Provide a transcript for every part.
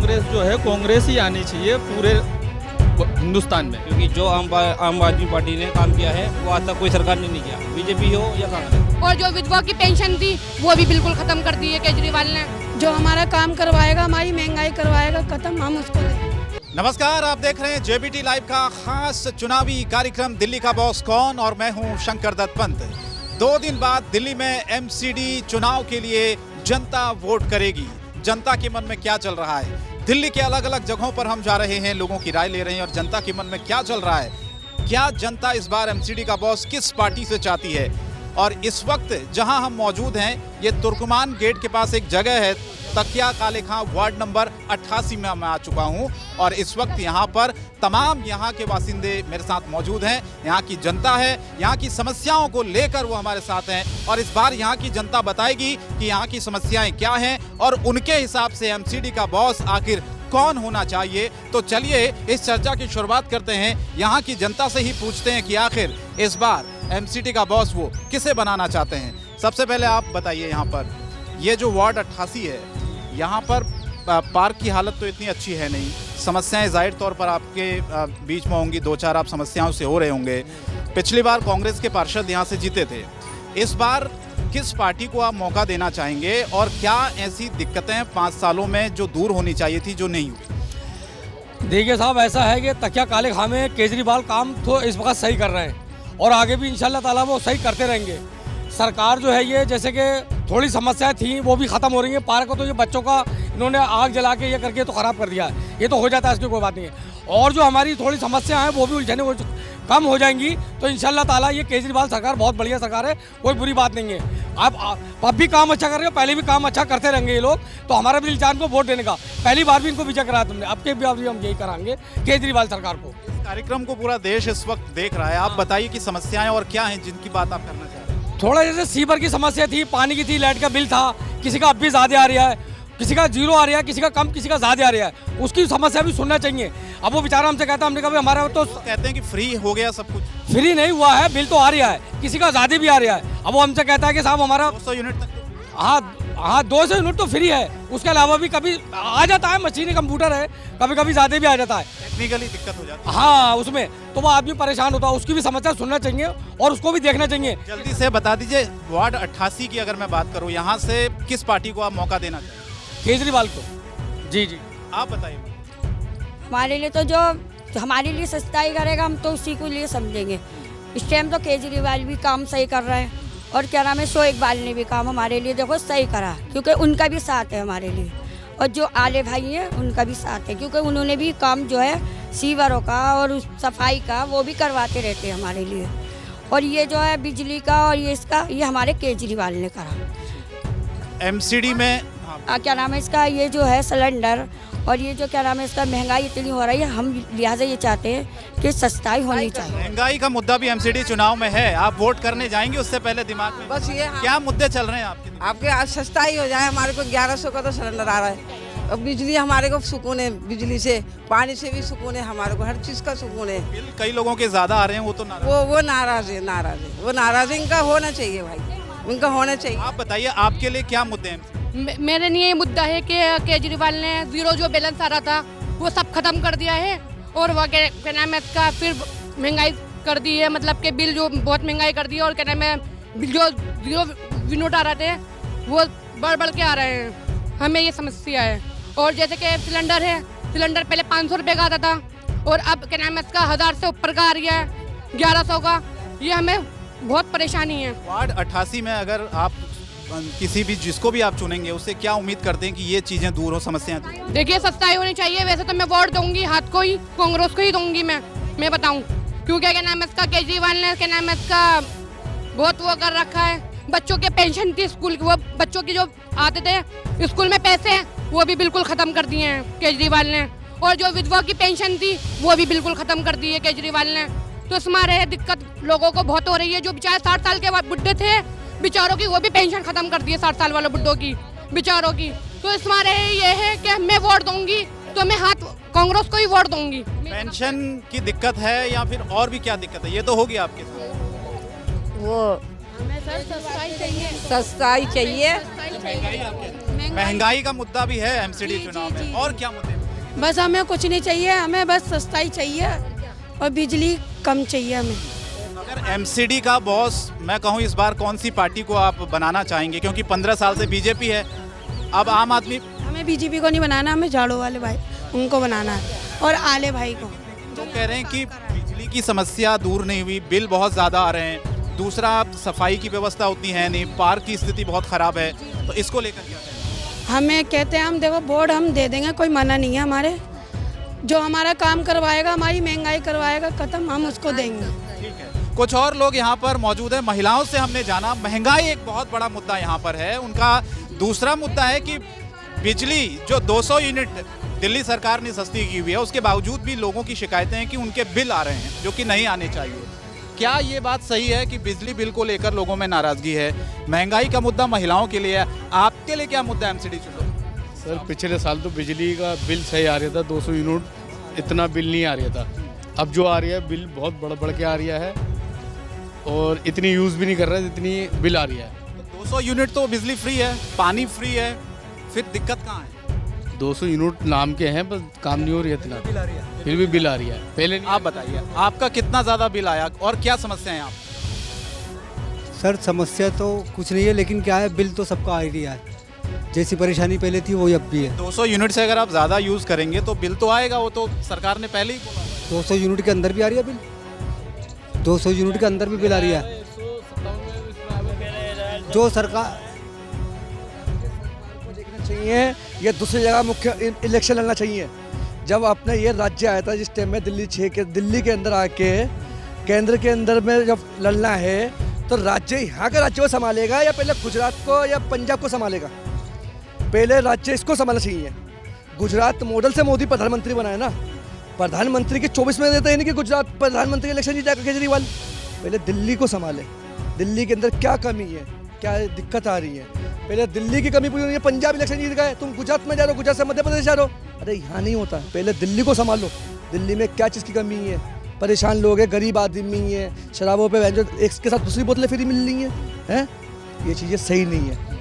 कांग्रेस जो है कांग्रेस ही आनी चाहिए पूरे हिंदुस्तान में, क्योंकि जो आम आदमी पार्टी ने काम किया है वो आज तक कोई सरकार ने नहीं किया, बीजेपी हो या कांग्रेस। और जो विधवा की पेंशन थी वो भी बिल्कुल खत्म कर दी है केजरीवाल ने। जो हमारा काम करवाएगा, हमारी महंगाई करवाएगा खत्म, हम उसको नमस्कार, आप देख रहे हैं जेबीटी लाइव का खास चुनावी कार्यक्रम दिल्ली का बॉस कौन, और मैं हूं शंकर दत्त पंत। 2 दिन बाद दिल्ली में एमसीडी चुनाव के लिए जनता वोट करेगी। जनता के मन में क्या चल रहा है, दिल्ली के अलग अलग जगहों पर हम जा रहे हैं, लोगों की राय ले रहे हैं और जनता के मन में क्या चल रहा है, क्या जनता इस बार एमसीडी का बॉस किस पार्टी से चाहती है। और इस वक्त जहां हम मौजूद हैं, ये तुर्कमान गेट के पास एक जगह है, तकिया काले खां वार्ड नंबर 88 में मैं आ चुका हूं और इस वक्त यहां पर तमाम यहां के बासिंदे मेरे साथ मौजूद हैं। यहां की जनता है, यहां की समस्याओं को लेकर वो हमारे साथ हैं और इस बार यहां की जनता बताएगी कि यहां की समस्याएं क्या हैं और उनके हिसाब से एमसीडी का बॉस आखिर कौन होना चाहिए। तो चलिए इस चर्चा की शुरुआत करते हैं, यहाँ की जनता से ही पूछते हैं कि आखिर इस बार एमसीडी का बॉस वो किसे बनाना चाहते हैं। सबसे पहले आप बताइए, यहाँ पर ये जो वार्ड 88 है, यहाँ पर पार्क की हालत तो इतनी अच्छी है नहीं, समस्याएं जाहिर तौर पर आपके बीच में होंगी, 2-4 आप समस्याओं से हो रहे होंगे। पिछली बार कांग्रेस के पार्षद यहाँ से जीते थे, इस बार किस पार्टी को आप मौका देना चाहेंगे और क्या ऐसी दिक्कतें 5 सालों में जो दूर होनी चाहिए थी जो नहीं हुई? देखिए साहब, ऐसा है कि तकिया काले खां में केजरीवाल काम तो इस वक्त सही कर रहे हैं और आगे भी इंशाल्लाह ताला वो सही करते रहेंगे। सरकार जो है ये जैसे कि थोड़ी समस्याएं थी वो भी ख़त्म हो रही हैं। पार्क को तो ये बच्चों का इन्होंने आग जला के ये करके तो ख़राब कर दिया है, ये तो हो जाता है, इसकी कोई बात नहीं है। और जो हमारी थोड़ी समस्या हैं वो भी उलझने वो कम हो जाएंगी, तो इंशाल्लाह ताला ये केजरीवाल सरकार बहुत बढ़िया सरकार है, कोई बुरी बात नहीं है। अब भी काम अच्छा कर रहे हो, पहले भी काम अच्छा करते रहेंगे ये लोग, तो हमारा भी दिल को वोट देने का। पहली बार भी इनको विजय कराया तुमने, अब के भी हम यही कराएंगे केजरीवाल सरकार को। इस कार्यक्रम को पूरा देश इस वक्त देख रहा है, आप बताइए कि समस्याएं और क्या हैं जिनकी बात आप करना चाह रहे हैं। थोड़ा जैसे सीवर की समस्या थी, पानी की थी, लाइट का बिल था, किसी का अब भी ज़्यादा आ रहा है, किसी का 0 आ रहा है, किसी का कम, किसी का ज़्यादा आ रहा है, उसकी समस्या भी सुनना चाहिए। अब वो बेचारा हमसे कहता है, हमने कहा हमारा तो कहते हैं कि फ्री हो गया सब कुछ, फ्री नहीं हुआ है, बिल तो आ रहा है, किसी का ज़्यादा भी आ रहा है। अब वो हमसे कहता है कि साहब हमारा 200 यूनिट तक, हाँ 200 यूनिट तो फ्री है, उसके अलावा भी कभी आ जाता है, मशीनी कंप्यूटर है, कभी कभी ज़्यादा भी आ जाता है, टेक्निकली दिक्कत हो जाती है। हाँ उसमें तो वो आदमी परेशान होता है, उसकी भी समस्या सुनना चाहिए और उसको भी देखना चाहिए। जल्दी से बता दीजिए, वार्ड 88 की अगर मैं बात करूँ, यहाँ से किस पार्टी को आप मौका देना चाहिए? केजरीवाल को। जी जी, आप बताइए। हमारे लिए तो जो हमारे लिए सस्ताई करेगा हम तो उसी को लिए समझेंगे। इस टाइम तो केजरीवाल भी काम सही कर रहे हैं और क्या नाम है, शोएब इकबाल ने भी काम हमारे लिए देखो सही करा, क्योंकि उनका भी साथ है हमारे लिए, और जो आले भाई हैं उनका भी साथ है, क्योंकि उन्होंने भी काम जो है सीवरों का और सफाई का वो भी करवाते रहते हैं हमारे लिए। और ये जो है बिजली का और ये इसका, ये हमारे केजरीवाल ने करा। एमसीडी में क्या नाम है इसका, ये जो है सिलेंडर और ये जो क्या नाम है इसका, महंगाई इतनी हो रही है, हम लिहाजा ये चाहते हैं कि सस्ताई होनी चाहिए। महंगाई का मुद्दा भी एमसीडी चुनाव में है, आप वोट करने जाएंगे उससे पहले दिमाग में बस ये क्या मुद्दे चल रहे हैं आपके आज सस्ताई हो जाए। हमारे को 1100 का तो सिलेंडर आ रहा है, और बिजली हमारे को सुकून है, बिजली से पानी से भी सुकून है, हमारे को हर चीज़ का सुकून है। बिल कई लोगों के ज्यादा आ रहे हैं, वो तो वो नाराज है, वो नाराज है, इनका होना चाहिए भाई, इनका होना चाहिए। आप बताइए आपके लिए क्या मुद्दे हैं? मेरे लिए ये मुद्दा है कि केजरीवाल ने 0 जो बैलेंस आ रहा था वो सब खत्म कर दिया है, और वह क्या नाम है इसका फिर महंगाई कर दी है, मतलब कि बिल जो बहुत महंगाई कर दी है, और क्या नाम है जो 0 यूनिट आ रहे थे वो बढ़ के आ रहे हैं, हमें ये समस्या है। और जैसे कि सिलेंडर है, सिलेंडर पहले 500 रुपये का आता था और अब क्या नाम है इसका 1000 से ऊपर का आ रही है, 1100 का, ये हमें बहुत परेशानी है। वार्ड 88 में अगर आप किसी भी जिसको भी आप चुनेंगे उससे क्या उम्मीद करते हैं कि ये चीजें दूर हो, समस्याएं दूर? देखिए सस्ताई होनी चाहिए, वैसे तो मैं वोट दूंगी हाथ को ही, कांग्रेस को ही दूंगी मैं बताऊं, क्योंकि क्या नाम है इसका केजरीवाल ने क्या नाम है इसका बहुत वो कर रखा है। बच्चों के पेंशन थी स्कूल की, वो बच्चों की जो आते थे स्कूल में पैसे, वो भी बिल्कुल ख़त्म कर दिए हैं केजरीवाल ने, और जो विधवा की पेंशन थी वो भी बिल्कुल ख़त्म कर दी है केजरीवाल ने। तो इसमें रहे दिक्कत लोगों को बहुत हो रही है, जो बेचारे 60 साल के बुढ़े थे बेचारों की, वो भी पेंशन खत्म कर दी है 60 साल वाले बुड्ढों की बेचारों की। तो इसमें रहे ये है कि मैं वोट दूंगी तो मैं हाथ कांग्रेस को ही वोट दूंगी। पेंशन की दिक्कत है या फिर और भी क्या दिक्कत है, ये तो होगी आपके साथ? वो हमें सर सस्ताई चाहिए, सस्ताई चाहिए, महंगाई का मुद्दा भी है एमसीडी चुनाव में, और क्या मुद्दे? बस हमें कुछ नहीं चाहिए, हमें बस सस्ताई चाहिए और बिजली कम चाहिए हमें। अगर एमसीडी का बॉस मैं कहूँ इस बार कौन सी पार्टी को आप बनाना चाहेंगे, क्योंकि 15 साल से बीजेपी है, अब आम आदमी? हमें बीजेपी को नहीं बनाना, हमें झाड़ू वाले भाई उनको बनाना है और आले भाई को। तो कह रहे हैं कि बिजली की समस्या दूर नहीं हुई, बिल बहुत ज़्यादा आ रहे हैं, दूसरा सफाई की व्यवस्था उतनी है नहीं, पार्क की स्थिति बहुत ख़राब है, तो इसको लेकर क्या कहें? हमें कहते हैं हम देखो वोट हम दे देंगे, कोई मना नहीं है हमारे, जो हमारा काम करवाएगा, हमारी महंगाई करवाएगा खत्म, हम उसको देंगे। ठीक है, कुछ और लोग यहाँ पर मौजूद हैं, महिलाओं से हमने जाना, महंगाई एक बहुत बड़ा मुद्दा यहाँ पर है, उनका दूसरा मुद्दा है कि बिजली जो 200 यूनिट दिल्ली सरकार ने सस्ती की हुई है, उसके बावजूद भी लोगों की शिकायतें हैं कि उनके बिल आ रहे हैं जो कि नहीं आने चाहिए। क्या ये बात सही है कि बिजली बिल को लेकर लोगों में नाराजगी है? महंगाई का मुद्दा महिलाओं के लिए है, आपके लिए क्या मुद्दा है एमसीडी चुनाव? सर पिछले साल तो बिजली का बिल सही आ रहा था, 200 यूनिट इतना बिल नहीं आ रहा था, अब जो आ रही है बिल बहुत बढ़ के आ रही है और इतनी यूज़ भी नहीं कर रहा है जितनी बिल आ रही है। 200 यूनिट तो बिजली फ्री है, पानी फ्री है, फिर दिक्कत कहाँ है? 200 यूनिट नाम के हैं पर काम नहीं हो रही है इतना, फिर भी बिल आ रही है। पहले आप बताइए आपका कितना ज़्यादा बिल आया और क्या समस्या है आप? सर समस्या तो कुछ नहीं है, लेकिन क्या है बिल तो सबका आ ही रहा है, जैसी परेशानी पहले थी वो अब भी है। 200 यूनिट से अगर आप ज़्यादा यूज़ करेंगे तो बिल तो आएगा, वो तो सरकार ने पहले ही बोला। 200 यूनिट के अंदर भी आ रही है बिल, 200 यूनिट के अंदर भी बिल आ रही है। जो सरकार चाहिए, ये दूसरी जगह मुख्य इलेक्शन लड़ना चाहिए। जब अपना ये राज्य आया था जिस टाइम में दिल्ली के अंदर आके केंद्र के अंदर में जब लड़ना है तो राज्य यहाँ का राज्य को संभालेगा या पहले गुजरात को या पंजाब को संभालेगा? पहले राज्य इसको संभालना चाहिए। गुजरात मॉडल से मोदी प्रधानमंत्री बनाया ना, प्रधानमंत्री के 24 में देते हैं नहीं कि गुजरात प्रधानमंत्री इलेक्शन जीतेगा केजरीवाल। पहले दिल्ली को संभाले, दिल्ली के अंदर क्या कमी है, क्या दिक्कत आ रही है, पहले दिल्ली की कमी पूरी हुई है। पंजाब इलेक्शन जीत गए, तुम गुजरात में जा रहे हो, गुजरात से मध्य प्रदेश जा रहे हो, अरे यहाँ नहीं होता, पहले दिल्ली को संभालो। दिल्ली में क्या चीज़ की कमी है, परेशान लोग हैं, गरीब आदमी है, शराबों पे एक के साथ दूसरी बोतलें फ्री मिल रही हैं, ये चीज़ें सही नहीं है।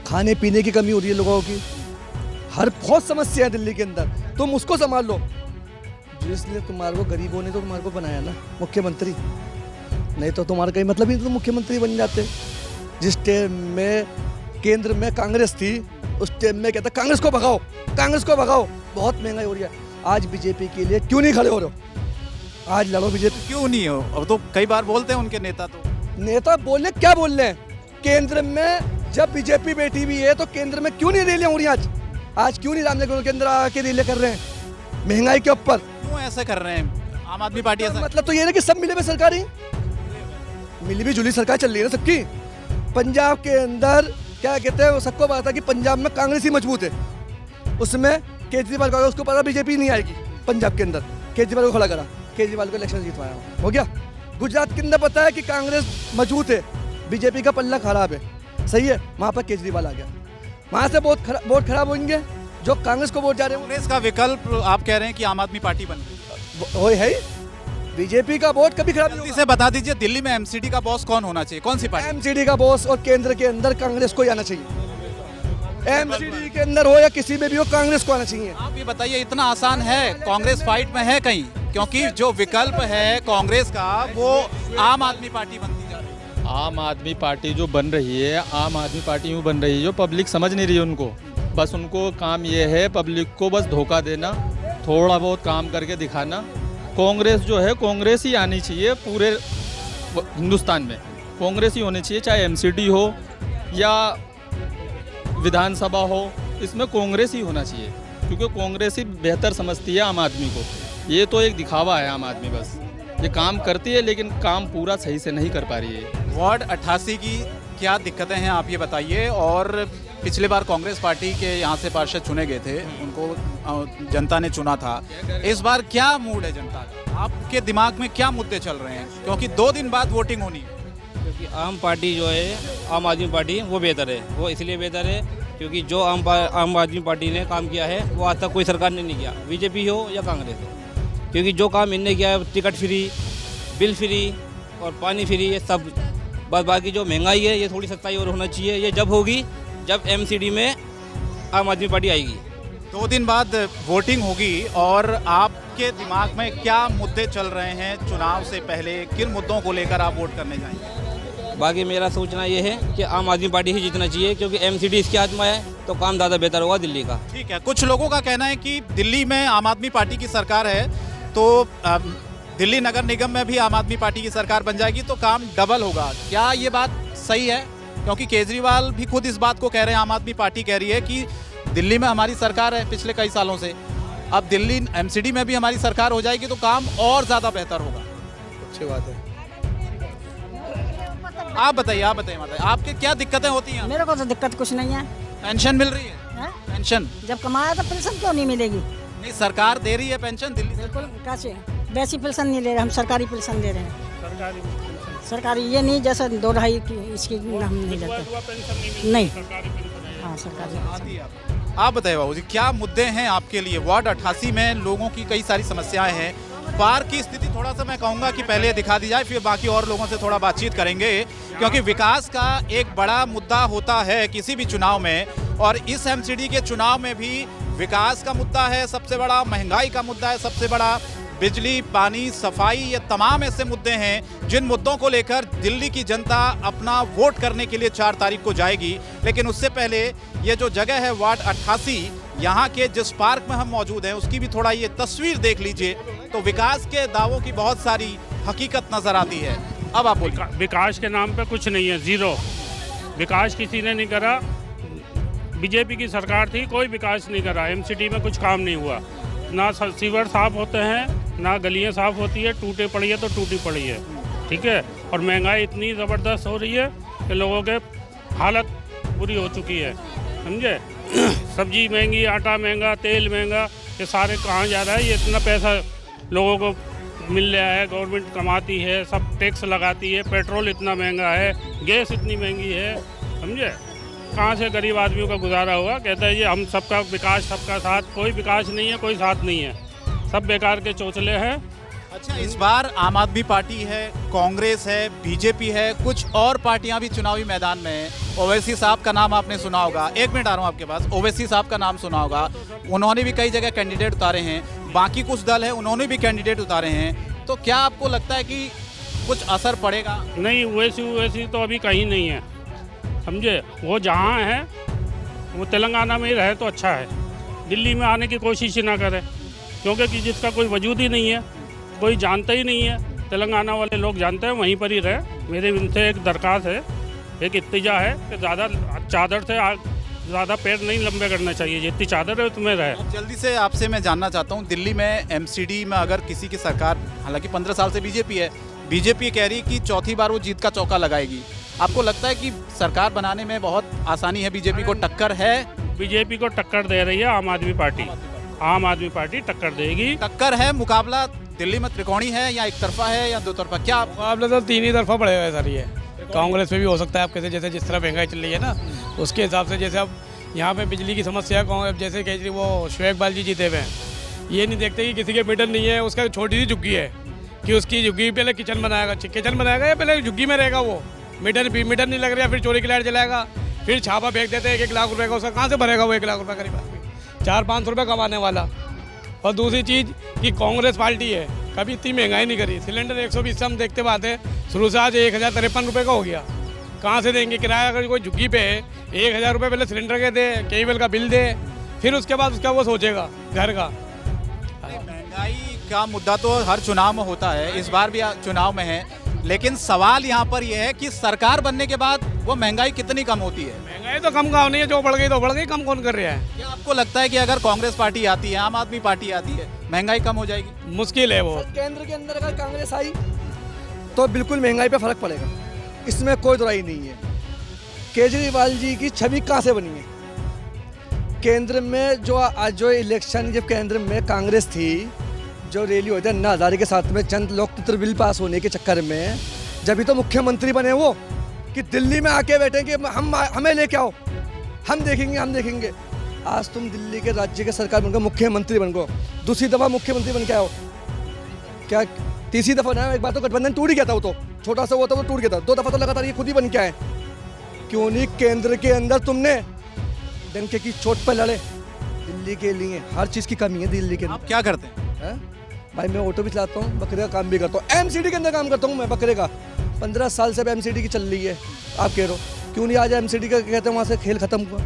खाने पीने की कमी हो रही है लोगों की, हर बहुत समस्या है दिल्ली के अंदर, तुम उसको संभाल लो। इसलिए तुम्हारे को गरीबों ने तो तुम्हारे को बनाया ना मुख्यमंत्री, नहीं तो तुम्हारा कहीं मतलब ही तो मुख्यमंत्री बन जाते। जिस टाइम में केंद्र में कांग्रेस थी उस टाइम में कहता कांग्रेस को भगाओ, कांग्रेस को भगाओ, बहुत महंगाई हो रही है। आज बीजेपी के लिए क्यों नहीं खड़े हो रहे हो? आज लड़ो बीजेपी। क्यों नहीं हो? अब तो कई बार बोलते हैं उनके नेता, तो नेता बोलने क्या बोल रहे हैं? केंद्र में जब बीजेपी बैठी हुई है तो केंद्र में क्यों नहीं रैलियां हो रही? आज क्यों नहीं रामनगर के अंदर आके रैलियां कर रहे हैं महंगाई के ऊपर? क्यों ऐसा कर रहे हैं आम आदमी पार्टी? ऐसा मतलब तो ये ना कि सब मिले हुए सरकार ही, मिली भी जुली सरकार चल रही है ना सबकी। पंजाब के अंदर क्या कहते हैं, सबको पता था कि पंजाब में कांग्रेस ही मजबूत है, उसमें केजरीवाल को उसको पता बीजेपी नहीं आएगी पंजाब के अंदर, केजरीवाल को खड़ा करा, केजरीवाल को इलेक्शन जीतवाया, हो गया। गुजरात के अंदर पता है कि कांग्रेस मजबूत है, बीजेपी का पल्ला खराब है, सही है, वहाँ पर केजरीवाल आ गया, वहाँ से वोट खराब होंगे जो कांग्रेस को वोट जा रहे हैं। कांग्रेस का विकल्प आप कह रहे हैं कि आम आदमी पार्टी बन गई, वो है बीजेपी का वोट कभी खराब नहीं होगा। से बता दीजिए दिल्ली में एमसीडी का बॉस कौन होना चाहिए, कौन सी पार्टी? एमसीडी का बॉस और केंद्र के अंदर कांग्रेस को आना चाहिए, एमसीडी के अंदर हो या किसी में भी हो, कांग्रेस को आना चाहिए। आप ये बताइए इतना आसान है? कांग्रेस फाइट में है कहीं? क्योंकि जो विकल्प है कांग्रेस का वो आम आदमी पार्टी बनती जा रही है। आम आदमी पार्टी जो बन रही है, आम आदमी पार्टी यूँ बन रही है जो पब्लिक समझ नहीं रही है उनको, बस उनको काम ये है पब्लिक को बस धोखा देना, थोड़ा बहुत काम करके दिखाना। कांग्रेस जो है कांग्रेस ही आनी चाहिए, पूरे हिंदुस्तान में कांग्रेस ही होनी चाहिए, चाहे एमसीडी हो या विधानसभा हो, इसमें कांग्रेस ही होना चाहिए, क्योंकि कांग्रेस ही बेहतर समझती है आम आदमी को। ये तो एक दिखावा है आम आदमी, बस ये काम करती है लेकिन काम पूरा सही से नहीं कर पा रही है। वार्ड 88 की क्या दिक्कतें हैं आप ये बताइए। और पिछले बार कांग्रेस पार्टी के यहाँ से पार्षद चुने गए थे, उनको जनता ने चुना था, इस बार क्या मूड है जनता का? आपके दिमाग में क्या मुद्दे चल रहे हैं? क्योंकि 2 दिन बाद वोटिंग होनी है। क्योंकि आम पार्टी जो है, आम आदमी पार्टी, वो बेहतर है। वो इसलिए बेहतर है क्योंकि जो आम आदमी पार्टी ने काम किया है वो आज तक कोई सरकार ने नहीं किया, बीजेपी हो या कांग्रेस हो। क्योंकि जो काम इनने किया है, टिकट फ्री, बिल फ्री और पानी फ्री, ये सब, बस बाकी जो महंगाई है ये थोड़ी सस्ताई और होना चाहिए। ये जब होगी जब एमसीडी में आम आदमी पार्टी आएगी। 2 दिन बाद वोटिंग होगी और आपके दिमाग में क्या मुद्दे चल रहे हैं चुनाव से पहले, किन मुद्दों को लेकर आप वोट करने जाएंगे? बाकी मेरा सोचना ये है कि आम आदमी पार्टी ही जीतना चाहिए, क्योंकि MCD इसके हाथ में है तो काम ज़्यादा बेहतर होगा दिल्ली का। ठीक है, कुछ लोगों का कहना है कि दिल्ली में आम आदमी पार्टी की सरकार है तो दिल्ली नगर निगम में भी आम आदमी पार्टी की सरकार बन जाएगी तो काम डबल होगा। क्या ये बात सही है? क्योंकि केजरीवाल भी खुद इस बात को कह रहे हैं, आम आदमी पार्टी कह रही है कि दिल्ली में हमारी सरकार है पिछले कई सालों से, अब दिल्ली MCD में भी हमारी सरकार हो जाएगी तो काम और ज़्यादा बेहतर होगा। अच्छी बात है। आप बताइए माता, आपके क्या दिक्कतें होती हैं? मेरे को तो दिक्कत कुछ नहीं है। पेंशन मिल रही है? पेंशन जब कमाया तो पेंशन क्यों नहीं मिलेगी? नहीं, सरकार दे रही है पेंशन दिल्ली से। बिल्कुल, कैसे वैसी पेंशन नहीं ले रहे, हम सरकारी पेंशन दे रहे हैं। सरकारी ये नहीं जैसे 2-2.5 की इसकी हम नहीं लेते। नहीं, हाँ सरकारी। आप बताइए बाबू जी, क्या मुद्दे हैं आपके लिए? वार्ड 88 में लोगों की कई सारी समस्याएं हैं। पार्क की स्थिति थोड़ा सा मैं कहूँगा कि पहले दिखा दी जाए, फिर बाकी और लोगों से थोड़ा बातचीत करेंगे, क्योंकि विकास का एक बड़ा मुद्दा होता है किसी भी चुनाव में, और इस MCD के चुनाव में भी विकास का मुद्दा है सबसे बड़ा, महंगाई का मुद्दा है सबसे बड़ा, बिजली, पानी, सफाई, ये तमाम ऐसे मुद्दे हैं जिन मुद्दों को लेकर दिल्ली की जनता अपना वोट करने के लिए 4 तारीख को जाएगी। लेकिन उससे पहले ये जो जगह है वार्ड 88, यहाँ के जिस पार्क में हम मौजूद हैं उसकी भी थोड़ा ये तस्वीर देख लीजिए, तो विकास के दावों की बहुत सारी हकीकत नजर आती है। अब आप बोलिए। विकास के नाम पे कुछ नहीं है, जीरो विकास किसी ने नहीं करा। बीजेपी की सरकार थी, कोई विकास नहीं करा। MCD में कुछ काम नहीं हुआ, ना सीवर साफ होते हैं, ना गलियां साफ होती है, टूटे पड़ी है तो टूटी पड़ी है, ठीक है। और महंगाई इतनी ज़बरदस्त हो रही है कि लोगों के हालत बुरी हो चुकी है, समझे। सब्जी महंगी, आटा महंगा, तेल महंगा, ये सारे कहाँ जा रहा है? ये इतना पैसा लोगों को मिल रहा है, गवर्नमेंट कमाती है, सब टैक्स लगाती है, पेट्रोल इतना महंगा है, गैस इतनी महंगी है, समझे। कहाँ से गरीब आदमियों का गुजारा होगा? कहता है ये हम सबका विकास, सबका साथ। कोई विकास नहीं है, कोई साथ नहीं है, सब बेकार के चौचले हैं। अच्छा, इस बार आम आदमी पार्टी है, कांग्रेस है, बीजेपी है, कुछ और पार्टियां भी चुनावी मैदान में हैं। ओवैसी साहब का नाम आपने सुना होगा, 1 मिनट आ रहा हूं आपके पास। ओवैसी साहब का नाम सुना होगा, उन्होंने भी कई जगह कैंडिडेट उतारे हैं। बाकी कुछ दल है, उन्होंने भी कैंडिडेट उतारे हैं। तो क्या आपको लगता है कि कुछ असर पड़ेगा? नहीं, ओवैसी तो अभी कहीं नहीं है, समझे। वो जहाँ है वो तेलंगाना में ही रहे तो अच्छा है, दिल्ली में आने की कोशिश ही ना करे, क्योंकि जिसका कोई वजूद ही नहीं है, कोई जानता ही नहीं है। तेलंगाना वाले लोग जानते हैं, वहीं पर ही रहे। मेरे इनसे एक दरख्वास्त है, एक इत्तिजा है कि ज़्यादा चादर से ज़्यादा पैर नहीं लंबे करना चाहिए, जितनी चादर है तुम्हें रहे। जल्दी से आपसे मैं जानना चाहता हूँ, दिल्ली में MCD में अगर किसी की सरकार, हालांकि 15 साल से बीजेपी है, बीजेपी कह रही कि चौथी बार वो जीत का चौका लगाएगी, आपको लगता है कि सरकार बनाने में बहुत आसानी है? बीजेपी को टक्कर है? बीजेपी को टक्कर दे रही है आम आदमी पार्टी। आम आदमी पार्टी टक्कर देगी। टक्कर है? मुकाबला दिल्ली में त्रिकोणी है या एक तरफा है या दो तरफा? क्या मुकाबला तो 3 ही तरफा पड़ेगा सर। ये कांग्रेस पे भी हो सकता है, आप कैसे जैसे जिस तरह महंगाई चल रही है ना, उसके हिसाब से। जैसे अब यहाँ पे बिजली की समस्या, जैसे केजरी वो शोएब जी जीते हुए हैं, ये नहीं देखते कि किसी के मीटर नहीं है, उसका छोटी सी झुग्गी है कि उसकी झुग्गी पहले किचन बनाएगा या पहले झुग्गी में रहेगा वो। मीटर नहीं लग रहा, फिर चोरी की लाइट जलाएगा, फिर छापा फेंक देते हैं 1 लाख रुपए का। उसका कहाँ से भरेगा वो 1 लाख रुपए करीब आदमी? 400-500 रुपये कमाने वाला। और दूसरी चीज़ कि कांग्रेस पार्टी है, कभी इतनी महंगाई नहीं करी। सिलेंडर 120 से हम देखते बात है, शुरू से आज 1053 रुपये का हो गया। कहाँ से देंगे किराया? अगर कोई झुग्गी पे है, 1000 रुपये पहले सिलेंडर के दे, केबल का बिल दे, फिर उसके बाद उसका वो सोचेगा घर का। महंगाई का मुद्दा तो हर चुनाव में होता है, इस बार भी चुनाव में है, लेकिन सवाल यहाँ पर यह है कि सरकार बनने के बाद वो महंगाई कितनी कम होती है? महंगाई तो कम का नहीं है, जो बढ़ गई तो बढ़ गई, कम कौन कर रहा है? क्या आपको लगता है कि अगर कांग्रेस पार्टी आती है, आम आदमी पार्टी आती है, महंगाई कम हो जाएगी? मुश्किल है वो। केंद्र के अंदर अगर कांग्रेस आई तो बिल्कुल महंगाई पे फर्क पड़ेगा, इसमें कोई दुराई नहीं है। केजरीवाल जी की छवि कहाँ से बनी है? केंद्र में जो इलेक्शन, जब केंद्र में कांग्रेस थी, जो रैली होती है अन्ना हजारे के साथ में, चंद लोकतंत्र बिल पास होने के चक्कर में, जब ही तो मुख्यमंत्री बने वो, कि दिल्ली में आके बैठे कि हमें लेके आओ, हम देखेंगे। आज तुम दिल्ली के राज्य के सरकार बनकर मुख्यमंत्री बन गो, दूसरी दफा मुख्यमंत्री बन के आओ, क्या तीसरी दफा ना? एक बार तो गठबंधन टूट ही गया था, वो तो छोटा सा वो था, वो टूट गया था। 2 दफा तो लगातार ये खुद ही बन के आए। क्यों नहीं केंद्र के अंदर तुमने डंके की चोट पर लड़े दिल्ली के लिए। हर चीज़ की कमी है दिल्ली के आप अंदर। क्या करते हैं? भाई मैं ऑटो भी चलाता हूँ, बकरे का काम भी करता हूँ, एमसीडी के अंदर काम करता हूँ मैं बकरे का। 15 साल से अब एमसीडी की चल रही है। आप कह रहे हो क्यों नहीं आज एमसीडी का कहते हैं वहाँ से खेल खत्म हुआ।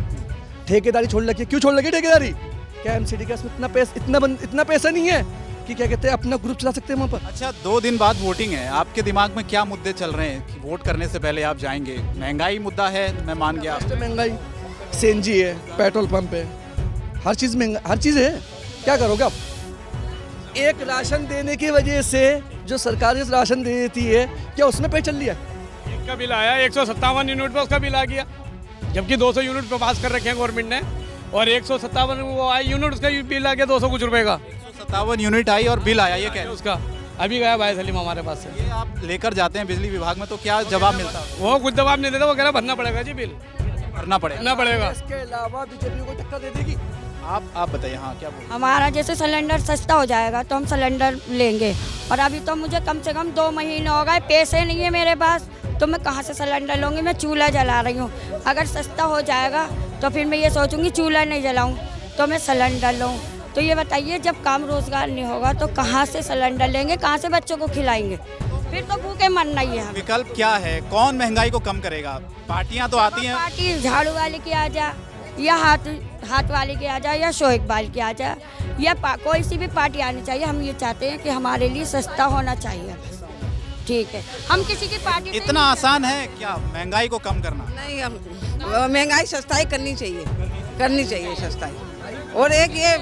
ठेकेदारी छोड़ रखी है, क्यों छोड़ रखी है ठेकेदारी? क्या एमसीडी का इसमें इतना पैसा नहीं है कि क्या कहते हैं अपना ग्रुप चला सकते हैं वहाँ पर? अच्छा, 2 दिन बाद वोटिंग है, आपके दिमाग में क्या मुद्दे चल रहे हैं कि वोट करने से पहले आप जाएंगे? महंगाई मुद्दा है, मैं मान गया। महंगाई, सीएनजी है, पेट्रोल पंप है, हर चीज़ महंगा, हर चीज़ है। क्या करोगे आप? एक राशन देने की वजह से जो सरकार इस राशन दे देती है, क्या उसमें पे चल लिया? एक का बिल आया 157 यूनिट पे, उसका बिल आ गया, जबकि 200 यूनिट पे पास कर रखे हैं गवर्नमेंट ने, और 157 वो आई यूनिट, उसका बिल आ गया 200 कुछ रुपए का। 157 यूनिट आई और बिल आया, ये कह रहे हैं? उसका अभी गया भाई सलीम हमारे पास से। ये आप लेकर जाते हैं बिजली विभाग में तो क्या जवाब मिलता है? वो कुछ जवाब नहीं देता, वो कह रहा भरना पड़ेगा जी, बिल भरना पड़ेगा। इसके अलावा बीजेपी को टक्कर दे देगी। आप बताइए। हाँ, क्या बोल? हमारा जैसे सिलेंडर सस्ता हो जाएगा तो हम सिलेंडर लेंगे, और अभी तो मुझे कम से कम 2 महीने हो गए, पैसे नहीं है मेरे पास, तो मैं कहाँ से सिलेंडर लूँगी? मैं चूल्हा जला रही हूँ। अगर सस्ता हो जाएगा तो फिर मैं ये सोचूंगी चूल्हा नहीं जलाऊँ तो मैं सिलेंडर लूँ। तो ये बताइए, जब काम रोजगार नहीं होगा तो कहाँ से सिलेंडर लेंगे, कहाँ से बच्चों को खिलाएंगे? फिर तो भूखे मरना ही है। विकल्प क्या है? कौन महंगाई को कम करेगा? पार्टियां तो आती हैं। पार्टी झाड़ू वाले की आ जा, या हाथ वाले की आ जा, या शो इकबाल की आ जा, या कोई सी भी पार्टी आनी चाहिए। हम ये चाहते हैं कि हमारे लिए सस्ता होना चाहिए, ठीक है। हम किसी की पार्टी इतना आसान है क्या महंगाई को कम करना? नहीं, हम महंगाई सस्ताई करनी चाहिए सस्ताई, और एक ये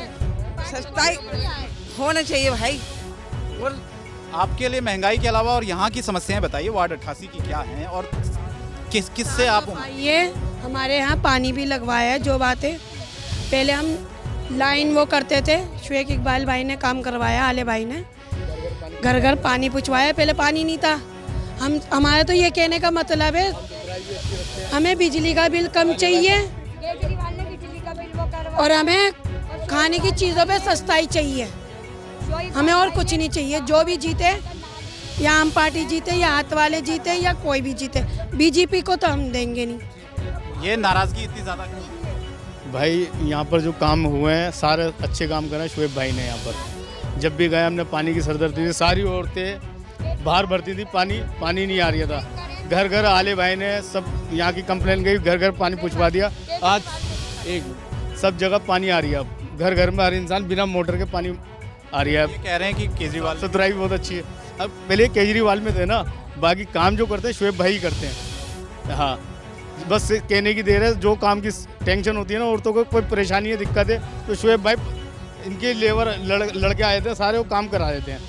सस्ताई होना चाहिए भाई। और आपके लिए महंगाई के अलावा और यहाँ की समस्याएं बताइए, वार्ड 88 की क्या हैं और किससे आप? ये हमारे यहाँ पानी भी लगवाया है। जो बात है, पहले हम लाइन वो करते थे, शुएब इकबाल भाई ने काम करवाया, आले भाई ने घर घर पानी पहुँचवाया। पहले पानी नहीं था। हमारा तो ये कहने का मतलब है, हमें बिजली का बिल कम चाहिए और हमें खाने की चीज़ों पे सस्ताई चाहिए। हमें और कुछ नहीं चाहिए। जो भी जीते, या आम पार्टी जीते, या हाथ वाले जीते, या कोई भी जीते, बीजेपी को तो हम देंगे नहीं। ये नाराजगी इतनी ज़्यादा क्यों? भाई यहाँ पर जो काम हुए हैं सारे अच्छे काम करे शुएब भाई ने। यहाँ पर जब भी गए हमने पानी की सरदर्दी थी, सारी औरतें बाहर भरती थी, पानी नहीं आ रहा था। घर घर आले भाई ने सब यहाँ की कंप्लेन गई, घर घर पानी पहुँचवा दिया। आज सब जगह पानी आ रही है। अब घर घर में हर इंसान बिना मोटर के पानी आ रही है। ये कह रहे हैं कि केजरीवाल सतराई बहुत अच्छी है। अब पहले केजरीवाल में थे ना, बाकी काम जो करते हैं शुएब भाई करते हैं। हाँ, बस कहने की देर है। जो काम की टेंशन होती है ना, औरतों को कोई परेशानी है, दिक्कत है, तो शुएब भाई इनके लेबर लड़के आए थे, सारे वो काम करा देते हैं।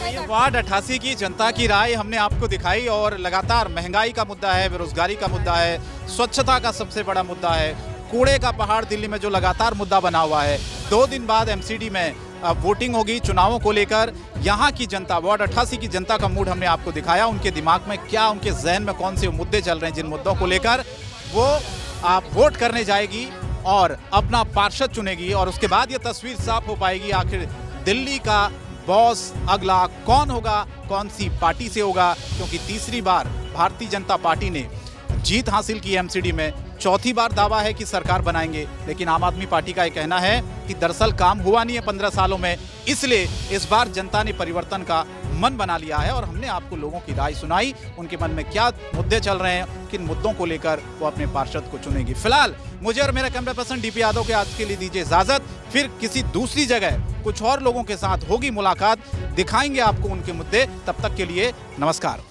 ये वार्ड 88 की जनता की राय हमने आपको दिखाई, और लगातार महंगाई का मुद्दा है, बेरोजगारी का मुद्दा है, स्वच्छता का सबसे बड़ा मुद्दा है, कूड़े का पहाड़ दिल्ली में जो लगातार मुद्दा बना हुआ है। 2 दिन बाद एमसीडी में वोटिंग होगी चुनावों को लेकर। यहाँ की जनता, वार्ड 88 की जनता का मूड हमने आपको दिखाया, उनके दिमाग में क्या, उनके जहन में कौन से मुद्दे चल रहे हैं, जिन मुद्दों को लेकर वो आप वोट करने जाएगी और अपना पार्षद चुनेगी, और उसके बाद ये तस्वीर साफ हो पाएगी आखिर दिल्ली का बॉस अगला कौन होगा, कौन सी पार्टी से होगा। क्योंकि तीसरी बार भारतीय जनता पार्टी ने जीत हासिल की एमसीडी में, चौथी बार दावा है कि सरकार बनाएंगे, लेकिन आम आदमी पार्टी का ये कहना है कि दरअसल काम हुआ नहीं है 15 सालों में, इसलिए इस बार जनता ने परिवर्तन का मन बना लिया है। और हमने आपको लोगों की राय सुनाई, उनके मन में क्या मुद्दे चल रहे हैं, किन मुद्दों को लेकर वो अपने पार्षद को चुनेगी। फिलहाल मुझे और मेरा कैमरा पर्सन डीपी यादव के आज के लिए दीजिए इजाजत। फिर किसी दूसरी जगह कुछ और लोगों के साथ होगी मुलाकात, दिखाएंगे आपको उनके मुद्दे। तब तक के लिए नमस्कार।